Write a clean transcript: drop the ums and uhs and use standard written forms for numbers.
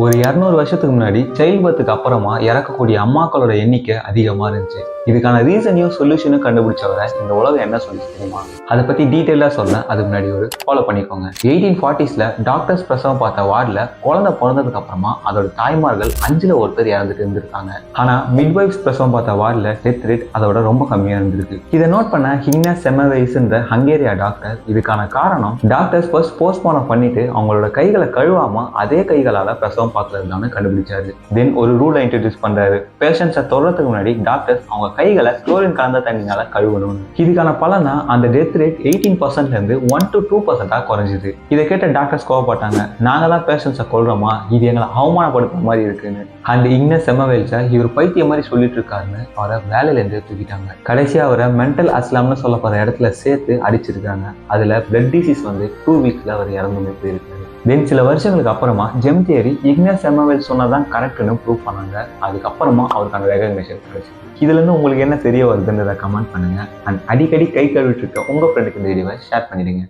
ஒரு 200 வருஷத்துக்கு முன்னாடி சைல்ட் பர்த்துக்கு அப்புறமா இறக்கக்கூடிய அம்மாக்களோட எண்ணிக்கை அதிகமா இருந்துச்சு. இதுக்கான ரீசனையும் சொல்யூஷனும் கண்டுபிடிச்சவரை இந்த உலகம் என்ன சொல்லிச்சு தெரியுமா? அதை பத்தி டீட்டெயிலா சொல்ல அதுக்கு முன்னாடி ஒரு ஃபாலோ பண்ணிக்கோங்க. 1840s டாக்டர்ஸ் பிரசவம் பார்த்த வார்டில் குழந்தை பிறந்ததுக்கு அப்புறமா அதோட தாய்மார்கள் 5ல் ஒருத்தர் இறந்துட்டு இருந்திருக்காங்க. ஆனா மிட்வைஃப்ஸ் பிரசவம் பார்த்த வார்டில் டெத் ரேட் அதோட ரொம்ப கம்மியா இருந்திருக்கு. இதை நோட் பண்ண இக்னஸ் செமவேல்ஸ்ன்ற ஹங்கேரியா டாக்டர் இதுக்கான காரணம் டாக்டர்ஸ் ஃபர்ஸ்ட் போஸ்ட்மார்டம் பண்ணிட்டு அவங்களோட கைகளை கழுவாம அதே கைகளால பிரசவம் பார்க்கறதுதான்னு கண்டுபிடிச்சாரு. தென் ஒரு ரூலை இன்ட்ரடியூஸ் பண்றாரு. பேஷண்ட்ஸை தொடர்றதுக்கு முன்னாடி டாக்டர்ஸ் அவங்க கைகளை குளோரின் கலந்த தண்ணினால கழுவணும். இதுக்கான பலனா அந்த டெத் ரேட் 18% இருந்து 1 to 2% குறைஞ்சிது. இதை கேட்ட டாக்டர்ஸ் கோவப்பட்டாங்க. நாங்க தான் பேஷண்ட்ஸை கொல்றோமா, இது எங்களை அவமானப்படுத்துற மாதிரி இருக்குன்னு. அண்ட் இக்னஸ் செமவேல்ஸை இவர் பைத்தியம் மாதிரி சொல்லிட்டு இருக்காருன்னு அவரை வேலையில இருந்து தூக்கிட்டாங்க. கடைசியா அவரை மென்டல் அஸ்லாம்னு சொல்லப்படுற இடத்துல சேர்த்து அடிச்சிருக்காங்க. அதுல பிளட் டிசீஸ் 2 வீக்ஸ்ல அவர் இறந்துமே போயிருக்காரு. தென் சில வருஷங்களுக்கு அப்புறமா ஜெம் தியரி இக்னஸ் செமவேல்ஸ் சொன்னதான் கரெக்ட்னு ப்ரூவ் பண்ணாங்க. அதுக்கப்புறமா அவருக்கான ரெகக்னிஷன் கிடைச்சு. இதுல இருந்து உங்களுக்கு என்ன தெரிய வருதுன்றதை கமெண்ட் பண்ணுங்க. அண்ட் அடிக்கடி கை கழுவிட்டு இருக்க உங்க ஃப்ரெண்டுக்கு இந்த வீடியோவை ஷேர் பண்ணிடுங்க.